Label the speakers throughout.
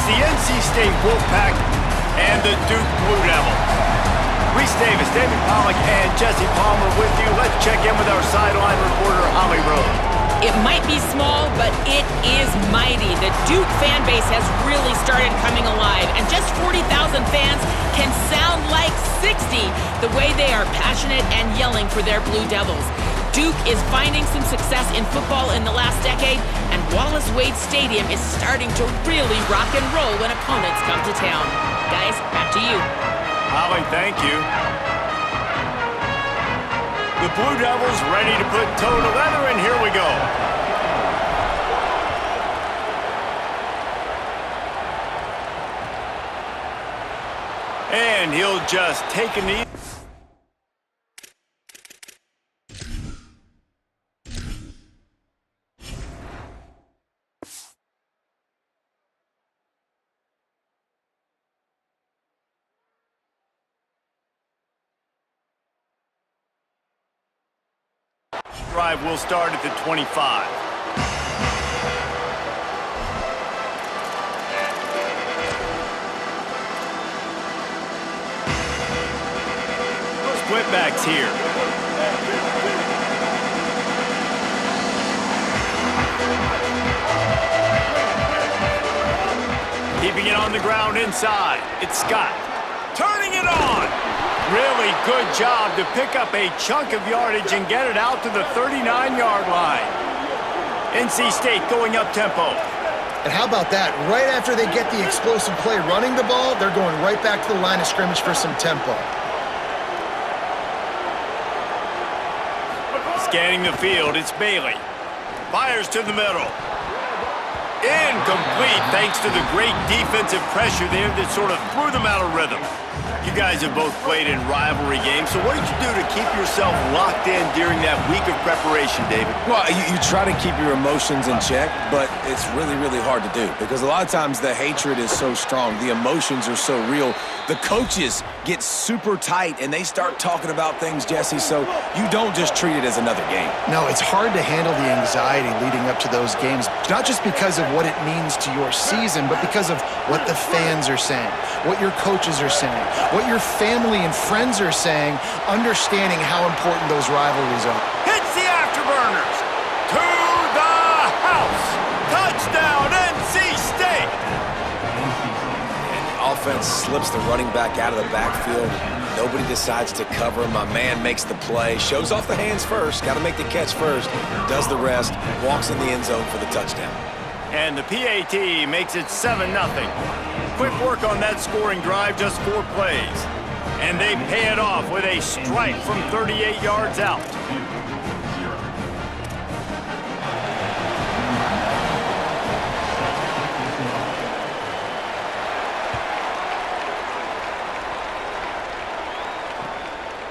Speaker 1: the NC State Wolfpack and the Duke Blue Devils. Reese Davis, David Pollack, and Jesse Palmer with you. Let's check in with our sideline reporter, Holly Rose.
Speaker 2: It might be small, but it is mighty. The Duke fan base has really started coming alive, and just 40,000 fans can sound like 60 the way they are passionate and yelling for their Blue Devils. Duke is finding some success in football in the last decade, and Wallace Wade Stadium is starting to really rock and roll when opponents come to town. Guys, back to you.
Speaker 1: Holly, thank you. The Blue Devils ready to put toe to leather, and here we go. And he'll just take a knee. Drive will start at the 25. Split backs here. Keeping it on the ground inside. It's Scott. Turning it on. Really good job to pick up a chunk of yardage and get it out to the 39-yard line. NC State going up tempo.
Speaker 3: And how about that? Right after they get the explosive play running the ball, they're going right back to the line of scrimmage for some tempo.
Speaker 1: Scanning the field, it's Bailey. Fires to the middle. Incomplete thanks to the great defensive pressure there that sort of threw them out of rhythm. You guys have both played in rivalry games, so what did you do to keep yourself locked in during that week of preparation, David?
Speaker 4: Well, you try to keep your emotions in check, but it's really, really hard to do because a lot of times the hatred is so strong. The emotions are so real. The coaches get super tight, and they start talking about things, Jesse, so you don't just treat it as another game.
Speaker 3: No, it's hard to handle the anxiety leading up to those games, not just because of what it means to your season, but because of what the fans are saying, what your coaches are saying, what your family and friends are saying, understanding how important those rivalries are.
Speaker 1: Hits the afterburners. To the house. Touchdown, NC State.
Speaker 4: And the offense slips the running back out of the backfield. Nobody decides to cover him. My man makes the play, shows off the hands first, got to make the catch first, does the rest, walks in the end zone for the touchdown.
Speaker 1: And the PAT makes it 7-0. Quick work on that scoring drive, just 4 plays. And they pay it off with a strike from 38 yards out.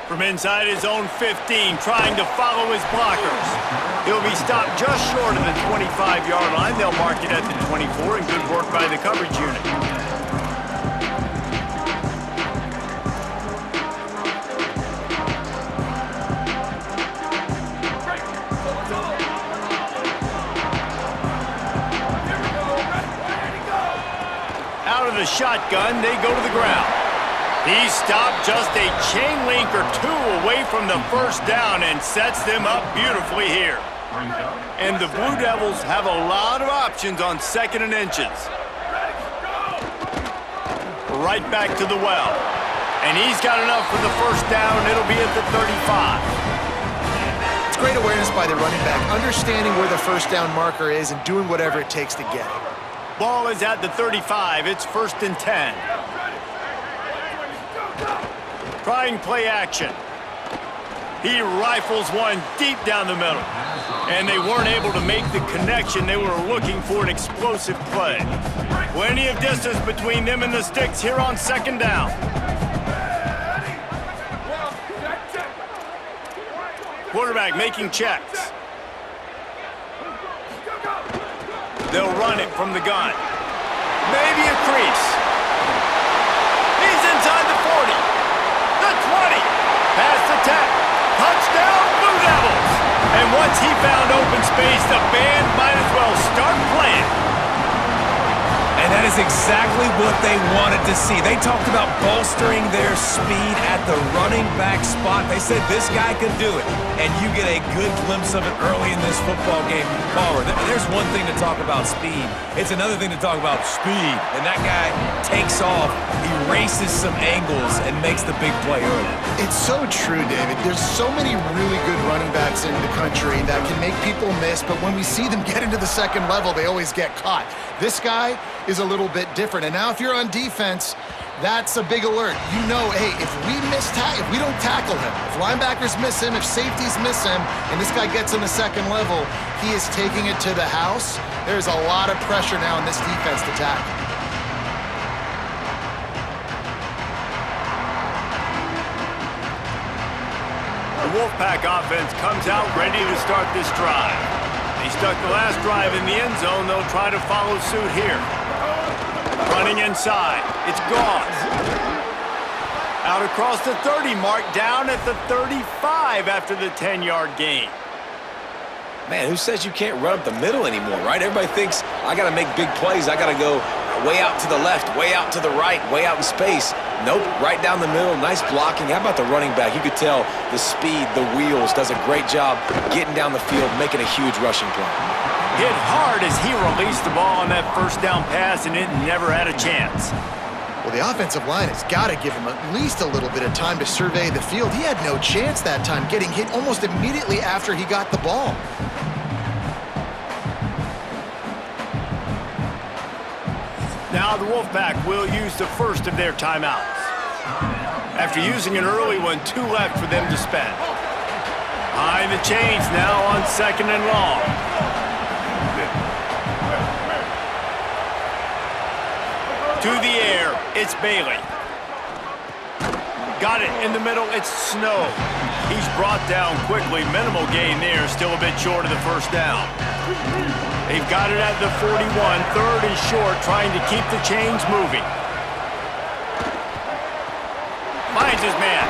Speaker 1: From inside his own 15, trying to follow his blockers. He'll be stopped just short of the 25-yard line. They'll mark it at the 24, and good work by the coverage unit. Out of the shotgun, they go to the ground. He stopped just a chain link or 2 away from the first down and sets them up beautifully here. And the Blue Devils have a lot of options on 2nd and inches. Right back to the well. And he's got enough for the first down. It'll be at the 35.
Speaker 3: It's great awareness by the running back, understanding where the first down marker is and doing whatever it takes to get it.
Speaker 1: Ball is at the 35. It's 1st and 10. Trying play action. He rifles one deep down the middle. And they weren't able to make the connection. They were looking for an explosive play. Plenty of distance between them and the sticks here on 2nd down. Quarterback making checks. They'll run it from the gun. Maybe a crease. He's inside the 40. The 20. Past the 10. Touchdown, Blue Devils. And once he found open space, the band might as well start playing.
Speaker 4: And that is exactly what they wanted to see. They talked about bolstering their speed at the running back spot. They said this guy could do it, and you get a good glimpse of it early in this football game. Palmer, there's one thing to talk about speed. It's another thing to talk about speed. And that guy takes off, erases some angles, and makes the big play early.
Speaker 3: It's so true, David. There's so many really good running backs in the country that can make people miss, but when we see them get into the second level, they always get caught. This guy is a little bit different. And now if you're on defense, that's a big alert. You know, hey, if we don't tackle him, if linebackers miss him, if safeties miss him, and this guy gets in the second level, he is taking it to the house. There's a lot of pressure now in this defense to tackle.
Speaker 1: The Wolfpack offense comes out ready to start this drive. They stuck the last drive in the end zone. They'll try to follow suit here. Running inside. It's Gauze. Out across the 30 mark, down at the 35 after the 10-yard gain.
Speaker 4: Man, who says you can't run up the middle anymore, right? Everybody thinks, I got to make big plays. I got to go way out to the left, way out to the right, way out in space. Nope, right down the middle, nice blocking. How about the running back? You could tell the speed, the wheels, does a great job getting down the field, making a huge rushing play.
Speaker 1: Hit hard as he released the ball on that first down pass, and it never had a chance.
Speaker 3: Well, the offensive line has got to give him at least a little bit of time to survey the field. He had no chance that time, getting hit almost immediately after he got the ball.
Speaker 1: Now the Wolfpack will use the first of their timeouts. After using an early one, 2 left for them to spend. Behind the chains now on second and long. To the air, it's Bailey. Got it in the middle, it's Snow. He's brought down quickly, minimal gain there, still a bit short of the first down. They've got it at the 41, third and short, trying to keep the chains moving. Finds his man.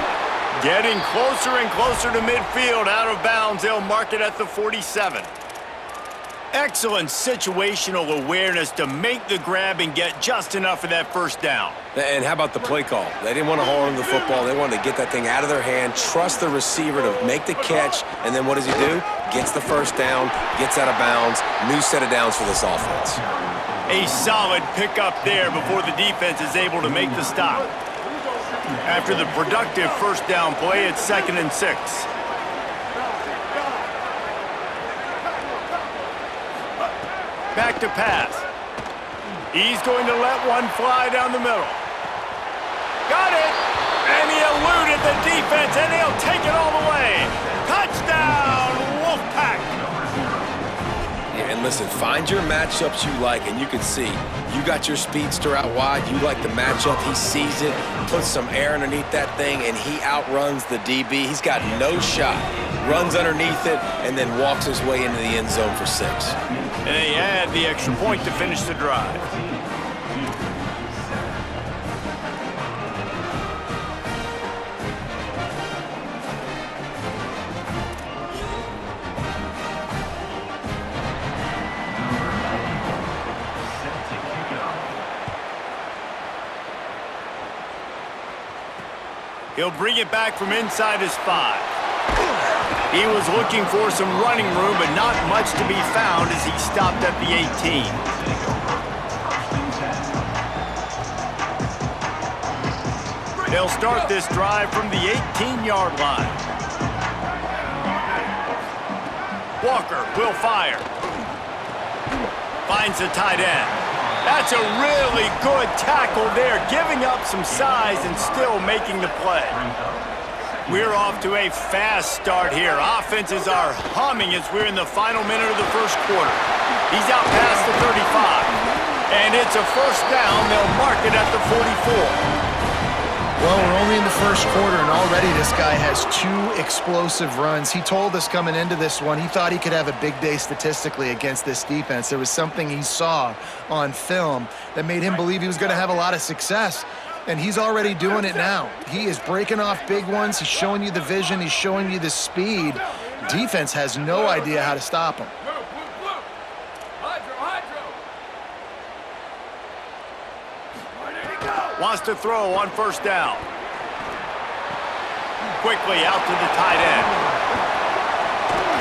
Speaker 1: Getting closer and closer to midfield, out of bounds. They'll mark it at the 47. Excellent situational awareness to make the grab and get just enough of that first down.
Speaker 4: And how about the play call? They didn't want to hold on to the football. They wanted to get that thing out of their hand, trust the receiver to make the catch, and then what does he do? Gets the first down, gets out of bounds, new set of downs for this offense.
Speaker 1: A solid pickup there before the defense is able to make the stop. After the productive first down play, it's 2nd and 6. Back to pass. He's going to let one fly down the middle. Got it! And he eluded the defense, and he'll take it all the way. Touchdown, Wolfpack!
Speaker 4: Yeah, and listen, find your matchups you like, and you can see. You got your speedster out wide. You like the matchup. He sees it, puts some air underneath that thing, and he outruns the DB. He's got no shot. Runs underneath it, and then walks his way into the end zone for 6.
Speaker 1: And they add the extra point to finish the drive. He'll bring it back from inside his 5. He was looking for some running room, but not much to be found as he stopped at the 18. They'll start this drive from the 18-yard line. Walker will fire. Finds the tight end. That's a really good tackle there, giving up some size and still making the play. We're off to a fast start here. Offenses are humming as we're in the final minute of the first quarter. He's out past the 35. And it's a first down. They'll mark it at the 44.
Speaker 3: Well, we're only in the first quarter, and already this guy has 2 explosive runs. He told us coming into this one he thought he could have a big day statistically against this defense. There was something he saw on film that made him believe he was going to have a lot of success. And he's already doing it now. He is breaking off big ones. He's showing you the vision. He's showing you the speed. Defense has no idea how to stop him.
Speaker 1: Wants to throw on first down. Quickly out to the tight end.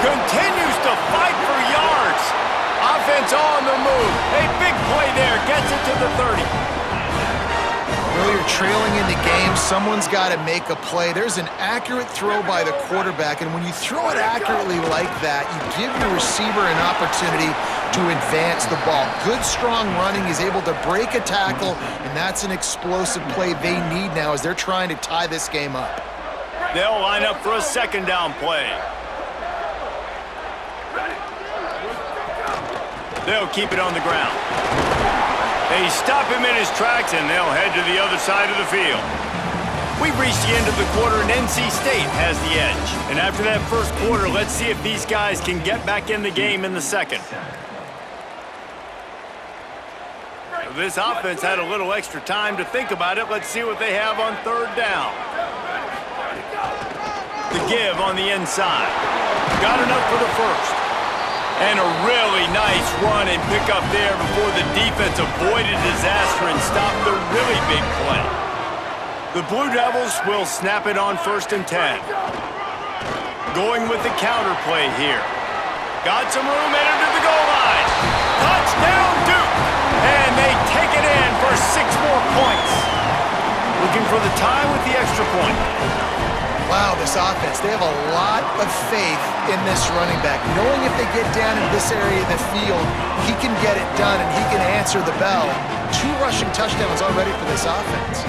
Speaker 1: Continues to fight for yards. Offense on the move. A big play there. Gets it to the 30.
Speaker 3: Well, you're trailing in the game. Someone's got to make a play. There's an accurate throw by the quarterback, and when you throw it accurately like that, you give your receiver an opportunity to advance the ball. Good, strong running. He's able to break a tackle, and that's an explosive play they need now as they're trying to tie this game up.
Speaker 1: They'll line up for a second down play. They'll keep it on the ground. They stop him in his tracks, and they'll head to the other side of the field. We've reached the end of the quarter, and NC State has the edge. And after that first quarter, let's see if these guys can get back in the game in the second. This offense had a little extra time to think about it. Let's see what they have on third down. The give on the inside. Got enough for the first. And a really nice run and pick up there before the defense avoided disaster and stopped the really big play. The Blue Devils will snap it on 1st and 10. Going with the counter play here. Got some room, entered to the goal line. Touchdown, Duke! And they take it in for 6 more points. Looking for the tie with the extra point.
Speaker 3: Wow, this offense, they have a lot of faith in this running back. Knowing if they get down in this area of the field, he can get it done and he can answer the bell. 2 rushing touchdowns already for this offense.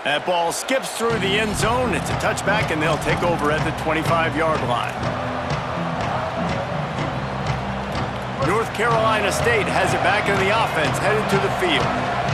Speaker 1: That ball skips through the end zone. It's a touchback, and they'll take over at the 25-yard line. North Carolina State has it back in the offense, headed to the field.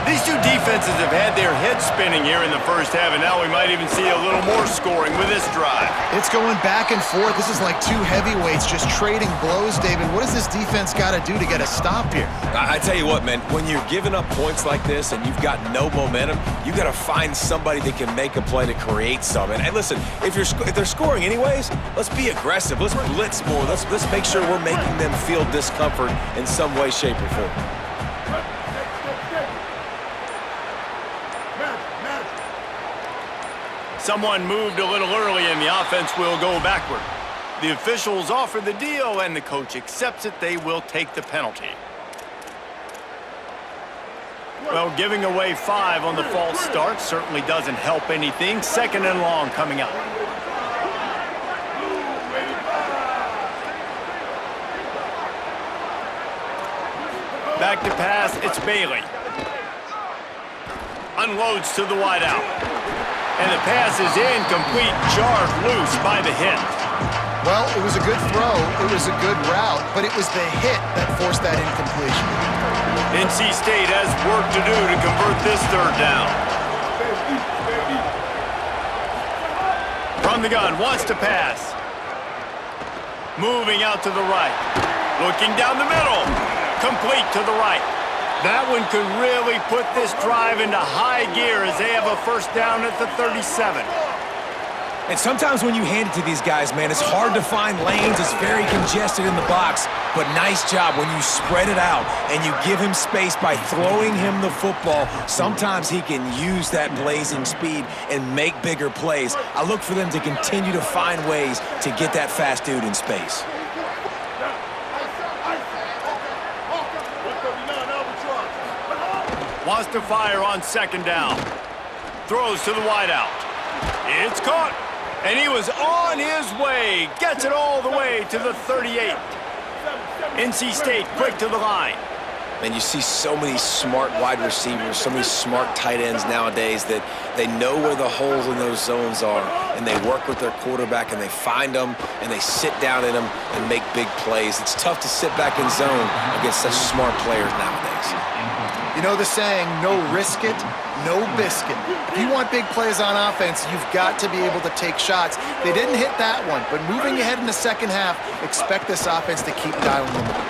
Speaker 1: These two defenses have had their heads spinning here in the first half, and now we might even see a little more scoring with this drive.
Speaker 3: It's going back and forth. This is like 2 heavyweights just trading blows, David. What does this defense got to do to get a stop here?
Speaker 4: I tell you what, man, when you're giving up points like this and you've got no momentum, you got to find somebody that can make a play to create some. And listen, if they're scoring anyways, let's be aggressive. Let's blitz more. Let's make sure we're making them feel discomfort in some way, shape, or form.
Speaker 1: Someone moved a little early, and the offense will go backward. The officials offer the deal, and the coach accepts it. They will take the penalty. Well, giving away 5 on the false start certainly doesn't help anything. 2nd and long coming up. Back to pass, it's Bailey. Unloads to the wideout. And the pass is incomplete, jarred loose by the hit.
Speaker 3: Well, it was a good throw, it was a good route, but it was the hit that forced that incompletion.
Speaker 1: NC State has work to do to convert this third down. From the gun, wants to pass. Moving out to the right. Looking down the middle. Complete to the right. That one could really put this drive into high gear as they have a first down at the 37.
Speaker 4: And sometimes when you hand it to these guys, man, it's hard to find lanes. It's very congested in the box. But nice job when you spread it out and you give him space by throwing him the football. Sometimes he can use that blazing speed and make bigger plays. I look for them to continue to find ways to get that fast dude in space.
Speaker 1: Wants to fire on 2nd down. Throws to the wideout. It's caught. And he was on his way. Gets it all the way to the 38. NC State quick to the line.
Speaker 4: And you see so many smart wide receivers, so many smart tight ends nowadays that they know where the holes in those zones are, and they work with their quarterback, and they find them, and they sit down in them and make big plays. It's tough to sit back in zone against such smart players nowadays.
Speaker 3: You know the saying, no risk it, no biscuit. If you want big plays on offense, you've got to be able to take shots. They didn't hit that one, but moving ahead in the second half, expect this offense to keep dialing them up.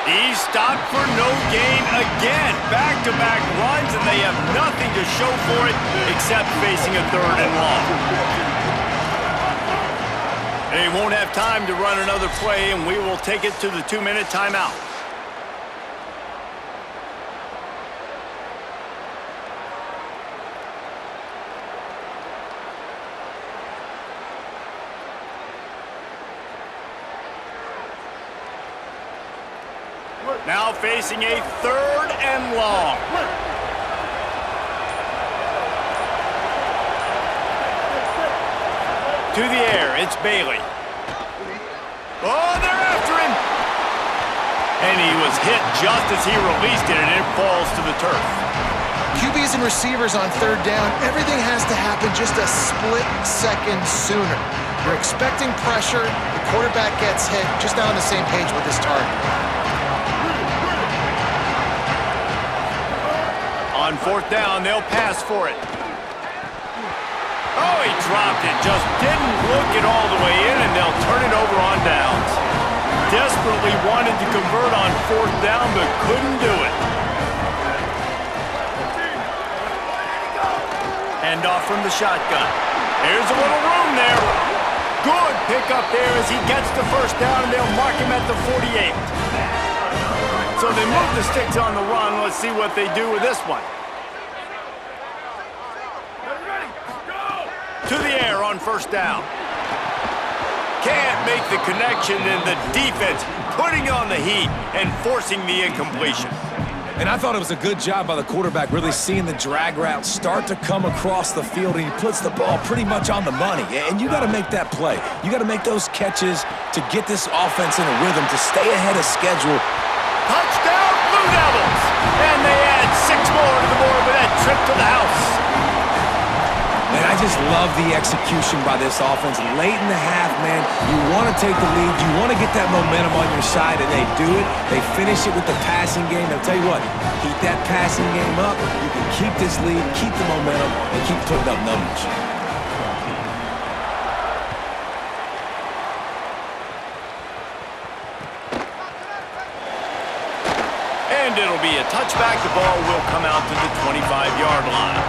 Speaker 1: He's stopped for no gain again. Back-to-back runs, and they have nothing to show for it except facing a 3rd and long. They won't have time to run another play, and we will take it to the 2-minute timeout. Now facing a 3rd and long. To the air, it's Bailey. Oh, they're after him! And he was hit just as he released it, and it falls to the turf.
Speaker 3: QBs and receivers on 3rd down, everything has to happen just a split second sooner. You're expecting pressure, the quarterback gets hit, just not on the same page with his target.
Speaker 1: On 4th down, they'll pass for it. Oh, he dropped it. Just didn't look it all the way in, and they'll turn it over on downs. Desperately wanted to convert on 4th down, but couldn't do it. Hand off from the shotgun. There's a little room there. Good pickup there as he gets the 1st down, and they'll mark him at the 48. So they move the sticks on the run. Let's see what they do with this one. To the air on 1st down. Can't make the connection, and the defense putting on the heat and forcing the incompletion.
Speaker 4: And I thought it was a good job by the quarterback really seeing the drag route start to come across the field, and he puts the ball pretty much on the money. And you got to make that play. You got to make those catches to get this offense in a rhythm, to stay ahead of schedule.
Speaker 1: Touchdown, Blue Devils! And they add 6 more to the board with that trip to the house.
Speaker 4: And I just love the execution by this offense. Late in the half, man, you want to take the lead. You want to get that momentum on your side, and they do it. They finish it with the passing game. I'll tell you what, keep that passing game up. You can keep this lead, keep the momentum, and keep putting up numbers.
Speaker 1: And it'll be a touchback. The ball will come out to the 25-yard line.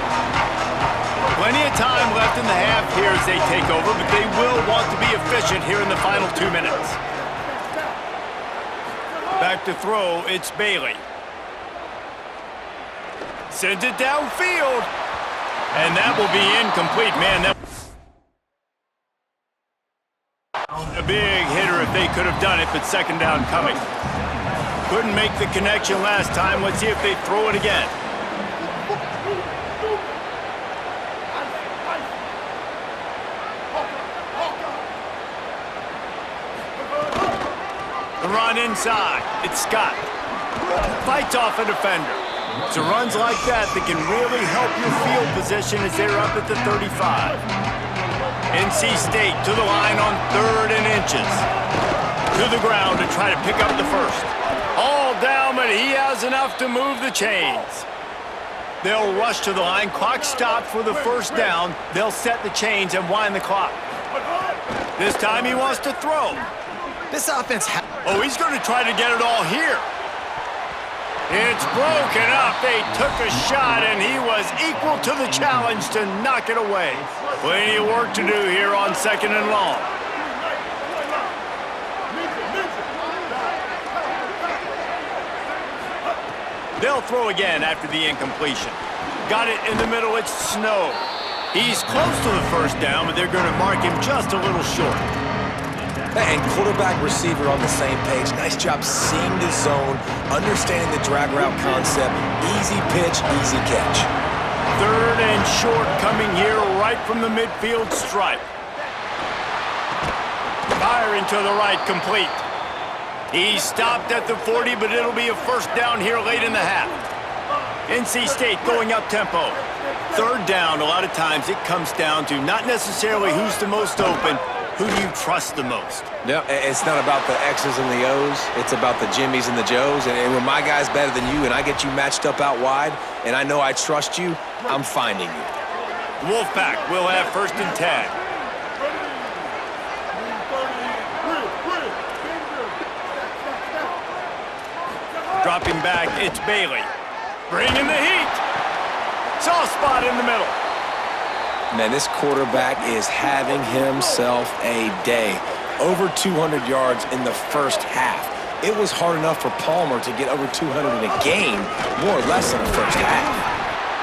Speaker 1: Plenty of time left in the half here as they take over, but they will want to be efficient here in the final 2 minutes. Back to throw, it's Bailey. Sends it downfield. And that will be incomplete, man. That a big hitter if they could have done it, but 2nd down coming. Couldn't make the connection last time. Let's see if they throw it again. The run inside. It's Scott. Fights off a defender. It's runs like that that can really help your field position as they're up at the 35. NC State to the line on 3rd and inches. To the ground to try to pick up the 1st. All down, but he has enough to move the chains. They'll rush to the line. Clock stopped for the 1st down. They'll set the chains and wind the clock. This time he wants to throw.
Speaker 3: This offense
Speaker 1: oh, he's going to try to get it all here. It's broken up. They took a shot, and he was equal to the challenge to knock it away. Plenty of work to do here on 2nd and long. They'll throw again after the incompletion. Got it in the middle. It's Snow. He's close to the 1st down, but they're going to mark him just a little short.
Speaker 4: And quarterback receiver on the same page. Nice job seeing the zone, understanding the drag route concept. Easy pitch, easy catch.
Speaker 1: 3rd and short coming here right from the midfield stripe. Firing to the right, complete. He stopped at the 40, but it'll be a 1st down here late in the half. NC State going up tempo. 3rd down, a lot of times it comes down to not necessarily who's the most open, who do you trust the most?
Speaker 4: Yeah, it's not about the X's and the O's. It's about the Jimmies and the Joes. And when my guy's better than you and I get you matched up out wide and I know I trust you, I'm finding you.
Speaker 1: Wolfpack will have 1st and 10. Dropping back, it's Bailey. Bringing the heat. Soft spot in the middle.
Speaker 4: Man, this quarterback is having himself a day. Over 200 yards in the first half. It was hard enough for Palmer to get over 200 in a game, more or less in the first half.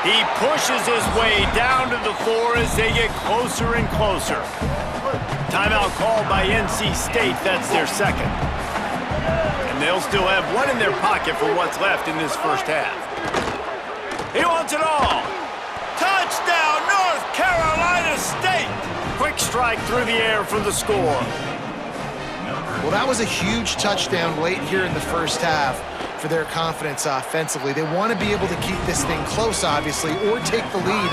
Speaker 1: He pushes his way down to the floor as they get closer and closer. Timeout called by NC State. That's their second. And they'll still have one in their pocket for what's left in this first half. He wants it all. Touchdown, North Carolina State. Quick strike through the air for the score.
Speaker 3: Well, that was a huge touchdown late here in the first half for their confidence offensively. They want to be able to keep this thing close, obviously, or take the lead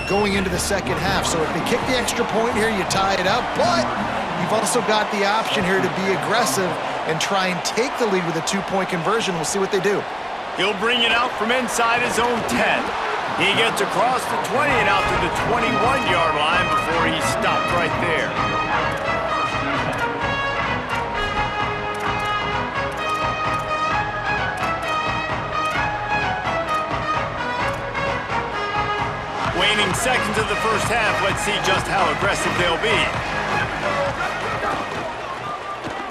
Speaker 3: going into the second half. So if they kick the extra point here, you tie it up. But you've also got the option here to be aggressive and try and take the lead with a two-point conversion. We'll see what they do.
Speaker 1: He'll bring it out from inside his own 10. He gets across the 20 and out to the 21-yard line before he's stopped right there. Waning seconds of the first half, let's see just how aggressive they'll be.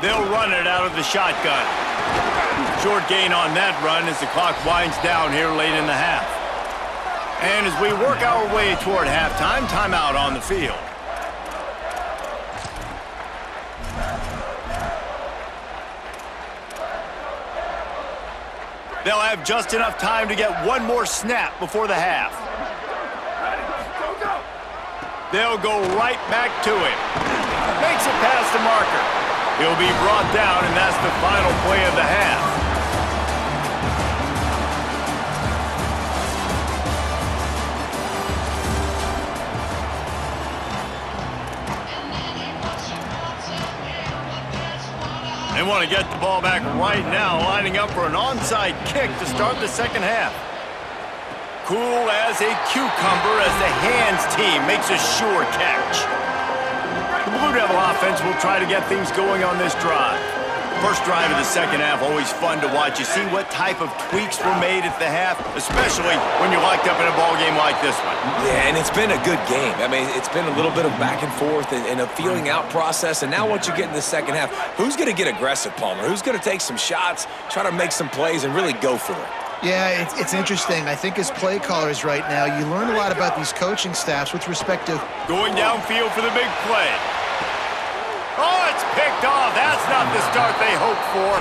Speaker 1: They'll run it out of the shotgun. Short gain on that run as the clock winds down here late in the half. And as we work our way toward halftime, timeout on the field. They'll have just enough time to get one more snap before the half. They'll go right back to him. Makes it past the marker. He'll be brought down, and that's the final play of the half. They want to get the ball back right now, lining up for an onside kick to start the second half. Cool as a cucumber as the hands team makes a sure catch. The Blue Devil offense will try to get things going on this drive. First drive of the second half, always fun to watch. You see what type of tweaks were made at the half, especially when you're locked up in a ball game like this one.
Speaker 4: Yeah, and it's been a good game. I mean, it's been a little bit of back and forth and a feeling out process. And now once you get in the second half, who's going to get aggressive, Palmer? Who's going to take some shots, try to make some plays, and really go for it?
Speaker 3: Yeah, it's interesting. I think as play callers right now, you learn a lot about these coaching staffs with respect to
Speaker 1: going downfield for the big play. Oh, it's picked off. That's not the start they hoped for.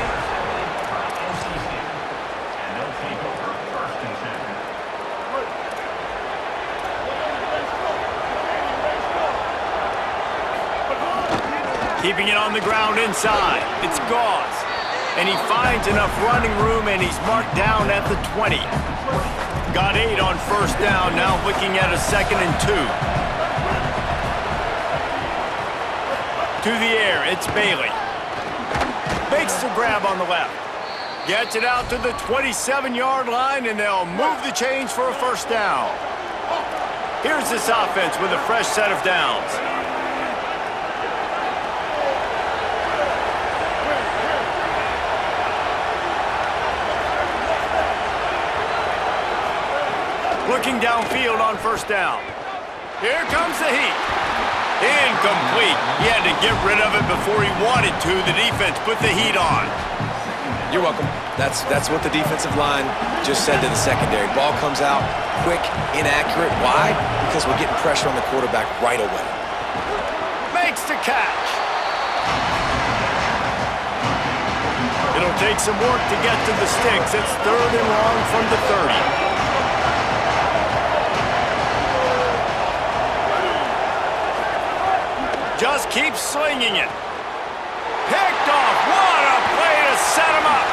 Speaker 1: Keeping it on the ground inside. It's Gauze. And he finds enough running room, and he's marked down at the 20. Got 8 on first down, now looking at a 2nd and 2. To the air, it's Bailey. Makes the grab on the left. Gets it out to the 27-yard line, and they'll move the chains for a first down. Here's this offense with a fresh set of downs. Looking downfield on first down. Here comes the heat. Incomplete. He had to get rid of it before he wanted to. The defense put the heat on.
Speaker 4: You're welcome. That's what the defensive line just said to the secondary. Ball comes out quick, inaccurate. Why? Because we're getting pressure on the quarterback right away.
Speaker 1: Makes the catch. It'll take some work to get to the sticks. It's 3rd and long from the 30. Just keeps slinging it. Picked off. What a play to set him up.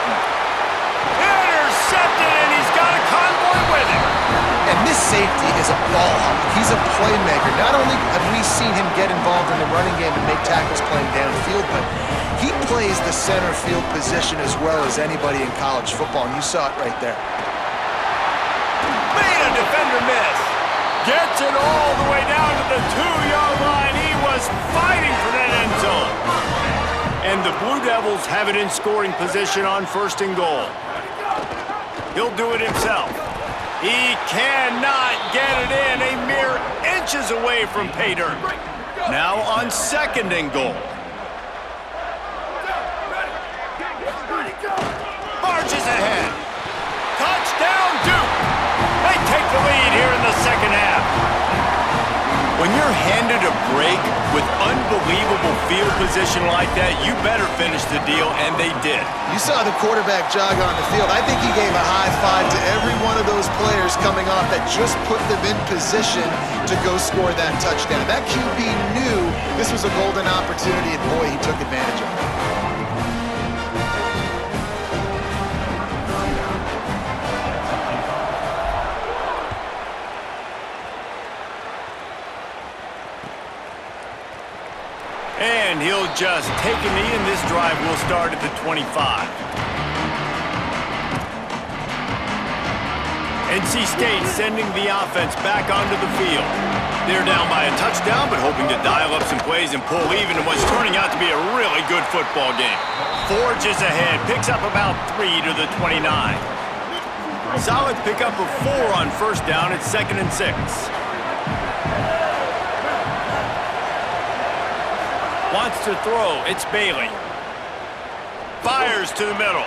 Speaker 1: Intercepted, and he's got a convoy with him.
Speaker 3: And this safety is a ball hawk. He's a playmaker. Not only have we seen him get involved in the running game and make tackles playing downfield, but he plays the center field position as well as anybody in college football, and you saw it right there.
Speaker 1: Made a defender miss. Gets it all the way down to the 2-yard line. He was fighting for that end zone. And the Blue Devils have it in scoring position on 1st and goal. He'll do it himself. He cannot get it in, a mere inches away from pay dirt. Now on 2nd and goal. Marches ahead. Touchdown, Duke. They take the lead here in the second half. When you're handed a break with unbelievable field position like that, you better finish the deal, and they did.
Speaker 3: You saw the quarterback jog on the field. I think he gave a high five to every one of those players coming off that just put them in position to go score that touchdown. That QB knew this was a golden opportunity, and boy, he took advantage of it.
Speaker 1: And he'll just take a knee, and this drive will start at the 25. NC State sending the offense back onto the field. They're down by a touchdown, but hoping to dial up some plays and pull even in what's turning out to be a really good football game. Forges ahead, picks up about 3 to the 29. Solid pickup of 4 on 1st down at 2nd and 6. Wants to throw. It's Bailey. Fires to the middle.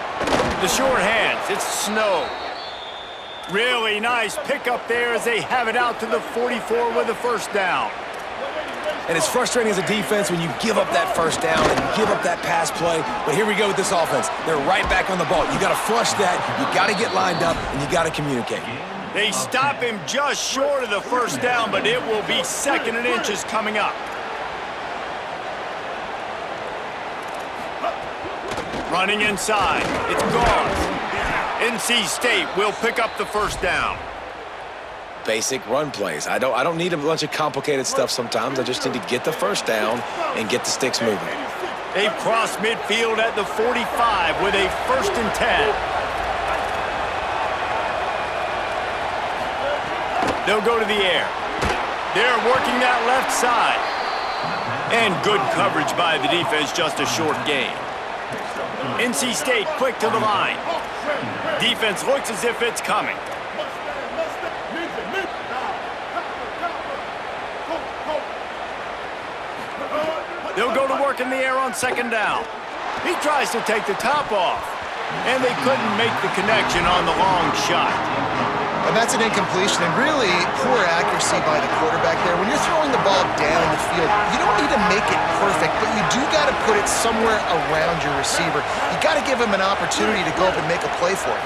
Speaker 1: The short hands. It's Snow. Really nice pickup there as they have it out to the 44 with a 1st down.
Speaker 4: And it's frustrating as a defense when you give up that 1st down and you give up that pass play. But here we go with this offense. They're right back on the ball. You got to flush that. You got to get lined up, and you got to communicate.
Speaker 1: They stop him just short of the 1st down, but it will be 2nd and inches coming up. Running inside. It's Gauze. NC State will pick up the 1st down.
Speaker 4: Basic run plays. I don't need a bunch of complicated stuff sometimes. I just need to get the 1st down and get the sticks moving.
Speaker 1: They've crossed midfield at the 45 with a 1st and 10. They'll go to the air. They're working that left side. And good coverage by the defense, just a short gain. NC State quick to the line. Defense looks as if it's coming. They'll go to work in the air on 2nd down. He tries to take the top off, and they couldn't make the connection on the long shot.
Speaker 3: And that's an incompletion, and really poor accuracy by the quarterback there. When you're throwing the ball down the field, you don't need to make it perfect, but you do got to put it somewhere around your receiver. You got to give him an opportunity to go up and make a play for it.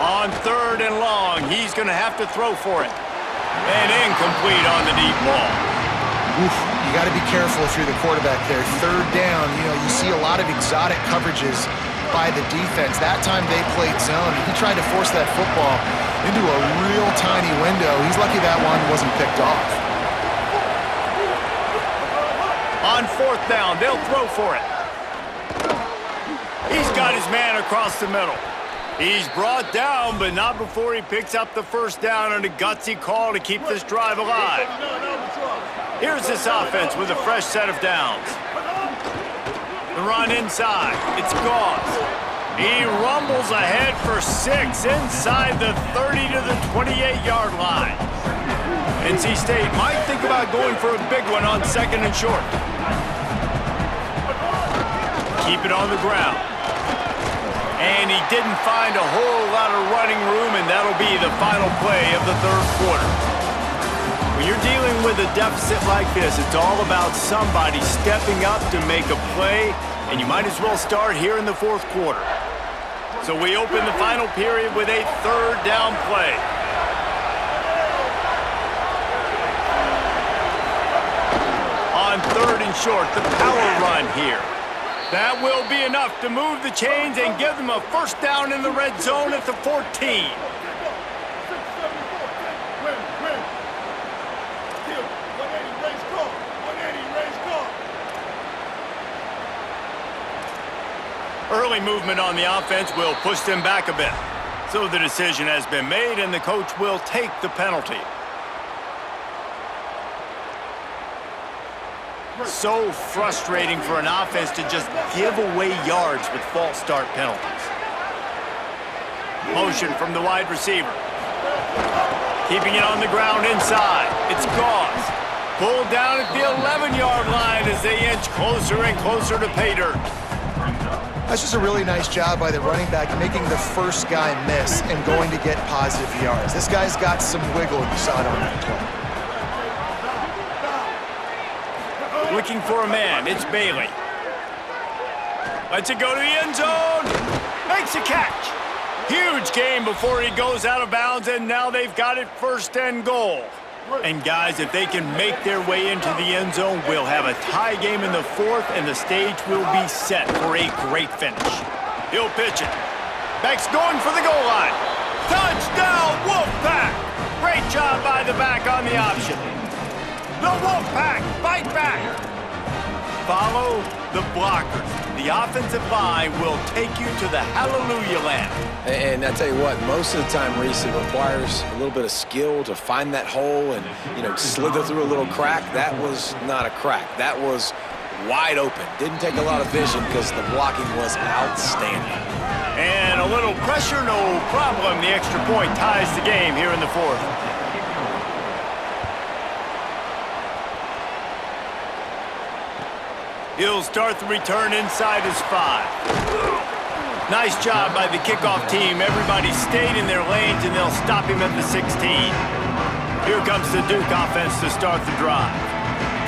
Speaker 1: On 3rd and long, he's going to have to throw for it. And incomplete on the deep ball.
Speaker 3: Oof, you got to be careful if you're the quarterback there. 3rd down, you see a lot of exotic coverages by the defense. That time they played zone. He tried to force that football into a real tiny window. He's lucky that one wasn't picked off.
Speaker 1: On 4th down, they'll throw for it. He's got his man across the middle. He's brought down, but not before he picks up the 1st down on a gutsy call to keep this drive alive. Here's this offense with a fresh set of downs. The run inside. It's Gauze. He rumbles ahead for 6 inside the 30 to the 28-yard line. NC State might think about going for a big one on 2nd and short. Keep it on the ground. And he didn't find a whole lot of running room, and that'll be the final play of the 3rd quarter. When you're dealing with a deficit like this, it's all about somebody stepping up to make a play, and you might as well start here in the 4th quarter. So we open the final period with a 3rd down play. On 3rd and short, the power run here. That will be enough to move the chains and give them a 1st down in the red zone at the 14. Early movement on the offense will push them back a bit. So the decision has been made, and the coach will take the penalty. So frustrating for an offense to just give away yards with false start penalties. Motion from the wide receiver. Keeping it on the ground inside. It's Gauze. Pulled down at the 11-yard line as they inch closer and closer to pay dirt.
Speaker 3: That's just a really nice job by the running back, making the first guy miss and going to get positive yards. This guy's got some wiggle, and you saw it on that play.
Speaker 1: Looking for a man, it's Bailey. Lets it go to the end zone. Makes a catch. Huge gain before he goes out of bounds, and now they've got it 1st and goal. And guys, if they can make their way into the end zone, we'll have a tie game in the 4th, and the stage will be set for a great finish. He'll pitch it. Beck's going for the goal line. Touchdown, Wolfpack! Great job by the back on the option. The Wolfpack fight back. Follow the blockers. The offensive line will take you to the hallelujah land.
Speaker 4: And I tell you what, most of the time, Reese, it requires a little bit of skill to find that hole and, slither through a little crack. That was not a crack. That was wide open. Didn't take a lot of vision because the blocking was outstanding.
Speaker 1: And a little pressure, no problem. The extra point ties the game here in the 4th. He'll start the return inside his 5. Nice job by the kickoff team. Everybody stayed in their lanes, and they'll stop him at the 16. Here comes the Duke offense to start the drive.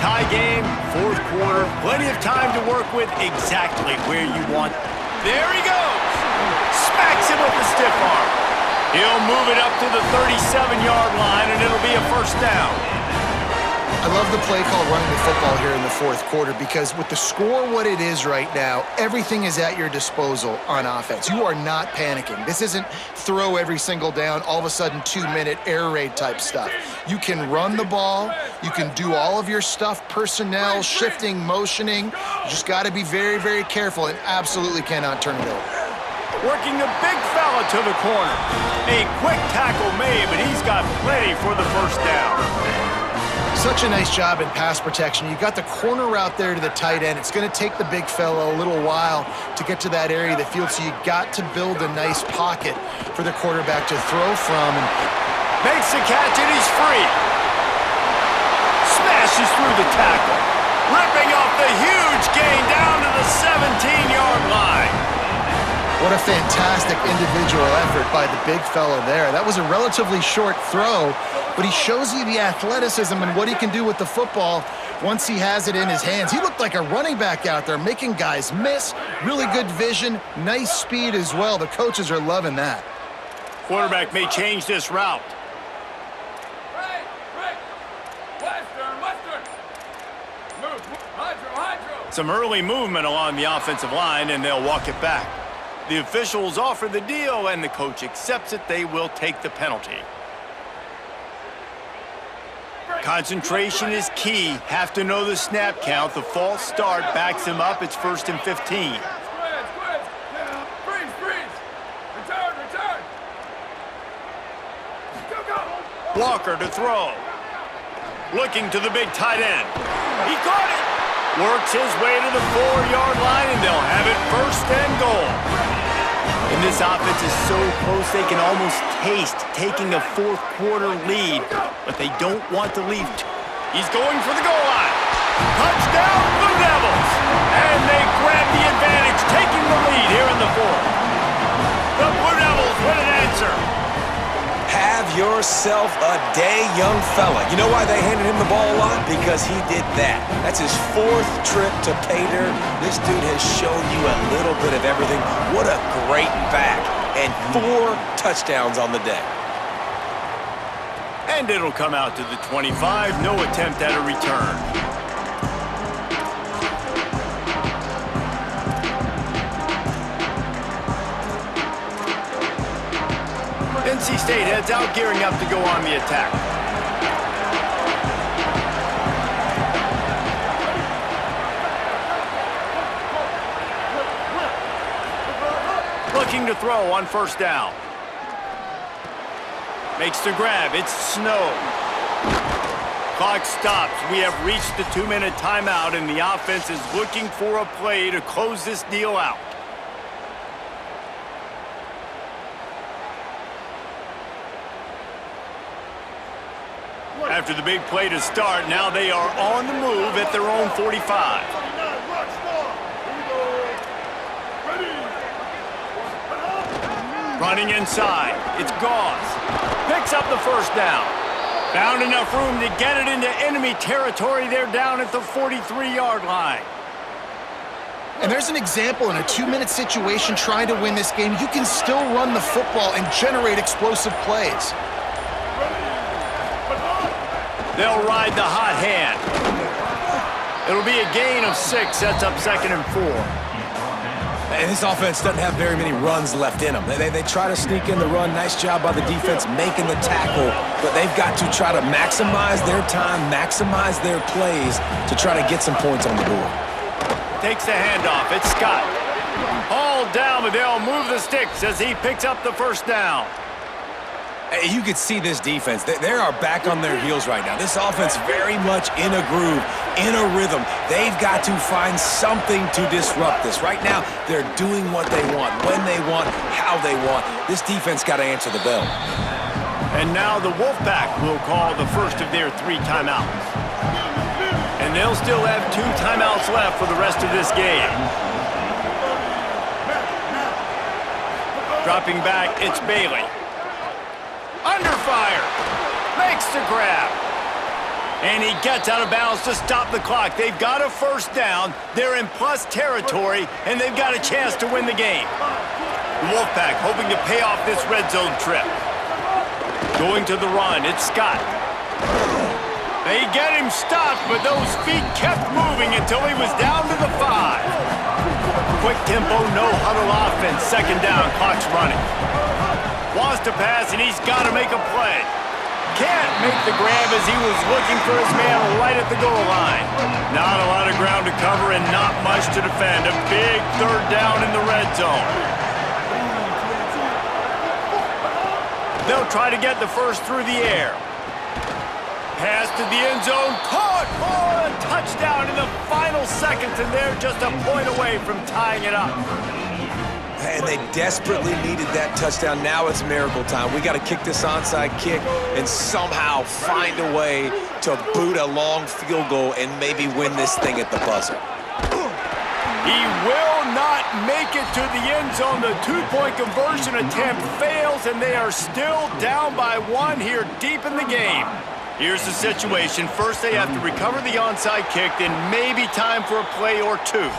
Speaker 1: Tie game, 4th quarter. Plenty of time to work with exactly where you want. There he goes. Smacks him with the stiff arm. He'll move it up to the 37-yard line, and it'll be a 1st down.
Speaker 3: I love the play call running the football here in the 4th quarter because with the score what it is right now, everything is at your disposal on offense. You are not panicking. This isn't throw every single down, all of a sudden 2-minute air raid type stuff. You can run the ball. You can do all of your stuff, personnel, shifting, motioning. You just got to be very, very careful and absolutely cannot turn it over.
Speaker 1: Working the big fella to the corner. A quick tackle made, but he's got plenty for the 1st down.
Speaker 3: Such a nice job in pass protection. You got the corner route there to the tight end. It's going to take the big fella a little while to get to that area of the field, so you got to build a nice pocket for the quarterback to throw from. And
Speaker 1: makes the catch, and he's free. Smashes through the tackle. Ripping off the huge gain down to the 17-yard line.
Speaker 3: What a fantastic individual effort by the big fella there. That was a relatively short throw, but he shows you the athleticism and what he can do with the football once he has it in his hands. He looked like a running back out there, making guys miss, really good vision, nice speed as well. The coaches are loving that.
Speaker 1: Quarterback may change this route. Some early movement along the offensive line, and they'll walk it back. The officials offer the deal, and the coach accepts it. They will take the penalty. Concentration is key. Have to know the snap count. The false start backs him up. It's 1st and 15. Walker to throw. Looking to the big tight end. He caught it. Works his way to the 4-yard line, and they'll have it 1st and goal. And this offense is so close they can almost taste taking a 4th quarter lead, but they don't want to leave. He's going for the goal line. Touchdown, Blue Devils! And they grab the advantage, taking the lead here in the 4th. The Blue Devils with an answer.
Speaker 4: Have yourself a day, young fella. You know why they handed him the ball a lot? Because he did that. That's his 4th trip to pay dirt. This dude has shown you a little bit of everything. What a great back. And 4 touchdowns on the day.
Speaker 1: And it'll come out to the 25. No attempt at a return. NC State heads out, gearing up to go on the attack. Looking to throw on 1st down. Makes the grab. It's Snow. Clock stops. We have reached the 2-minute timeout, and the offense is looking for a play to close this deal out. after the big play to start. Now they are on the move at their own 45. Running inside. It's Gauze. Picks up the first down. Found enough room to get it into enemy territory. They're down at the 43-yard line.
Speaker 3: And there's an example in a 2-minute situation trying to win this game. You can still run the football and generate explosive plays.
Speaker 1: They'll ride the hot hand. It'll be a gain of 6. Sets up 2nd and 4.
Speaker 4: And this offense doesn't have very many runs left in them. They try to sneak in the run. Nice job by the defense making the tackle. But they've got to try to maximize their time, maximize their plays to try to get some points on the board.
Speaker 1: Takes the handoff. It's Scott. Hauled down, but they'll move the sticks as he picks up the first down.
Speaker 4: You could see this defense. They are back on their heels right now. This offense very much in a groove, in a rhythm. They've got to find something to disrupt this. Right now, they're doing what they want, when they want, how they want. This defense got to answer the bell.
Speaker 1: And now the Wolfpack will call the first of their 3 timeouts. And they'll still have 2 timeouts left for the rest of this game. Dropping back, it's Bailey. Under fire. Makes the grab. And he gets out of bounds to stop the clock. They've got a first down. They're in plus territory, and they've got a chance to win the game. The Wolfpack hoping to pay off this red zone trip. Going to the run, it's Scott. They get him stopped, but those feet kept moving until he was down to the 5. Quick tempo, no huddle offense. 2nd down, clock's running. Wants to pass, and he's got to make a play. Can't make the grab as he was looking for his man right at the goal line. Not a lot of ground to cover and not much to defend. A big 3rd down in the red zone. They'll try to get the first through the air. Pass to the end zone, caught for a touchdown in the final seconds, and they're just a point away from tying it up.
Speaker 4: And they desperately needed that touchdown. Now it's miracle time. We got to kick this onside kick and somehow find a way to boot a long field goal and maybe win this thing at the buzzer.
Speaker 1: He will not make it to the end zone. The 2-point conversion attempt fails, and they are still down by 1 here deep in the game. Here's the situation. First, they have to recover the onside kick, then maybe time for a play or 2.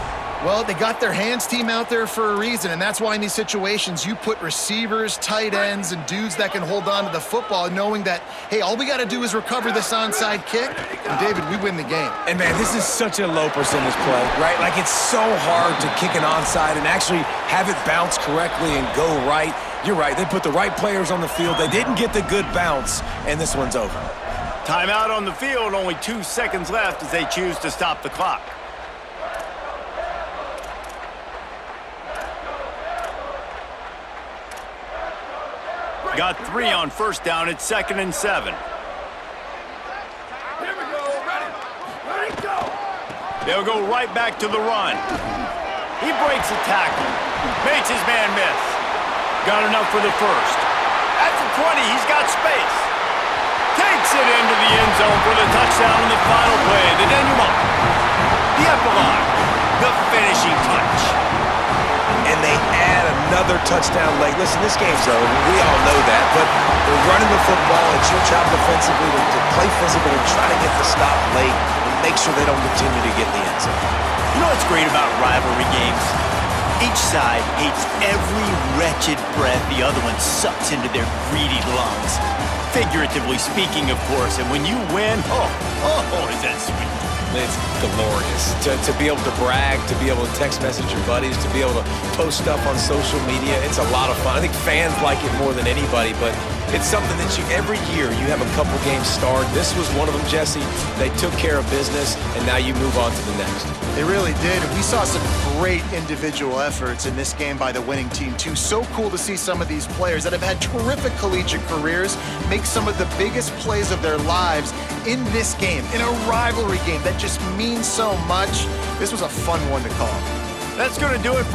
Speaker 3: Well, they got their hands team out there for a reason, and that's why in these situations you put receivers, tight ends, and dudes that can hold on to the football, knowing that, hey, all we got to do is recover this onside kick, and David, we win the game.
Speaker 4: And man, this is such a low percentage play, right? Like, it's so hard to kick an onside and actually have it bounce correctly and go right. You're right, they put the right players on the field. They didn't get the good bounce, and this one's over.
Speaker 1: Timeout on the field, only 2 seconds left as they choose to stop the clock. Got 3 on first down. It's 2nd and 7.
Speaker 5: Here we go. Ready, go.
Speaker 1: They'll go right back to the run. He breaks a tackle. Makes his man miss. Got enough for the first. At the 20, he's got space. Takes it into the end zone for the touchdown in the final play. The denouement. The epilogue. The finishing touch.
Speaker 4: And they add another touchdown late. Listen, this game's over. We all know that, but they're running the football. It's your job defensively to play physical and try to get the stop late and make sure they don't continue to get in the end zone.
Speaker 1: You know what's great about rivalry games? Each side hates every wretched breath the other one sucks into their greedy lungs. Figuratively speaking, of course, and when you win, is that sweet.
Speaker 4: It's glorious to be able to brag, to be able to text message your buddies, to be able to post stuff on social media. It's a lot of fun. I think fans like it more than anybody, but it's something that every year you have a couple games start. This was one of them, Jesse. They took care of business, and now you move on to the next.
Speaker 3: They really did, and we saw some great individual efforts in this game by the winning team, too. So cool to see some of these players that have had terrific collegiate careers make some of the biggest plays of their lives in this game, in a rivalry game that just means so much. This was a fun one to call.
Speaker 1: That's going to do it for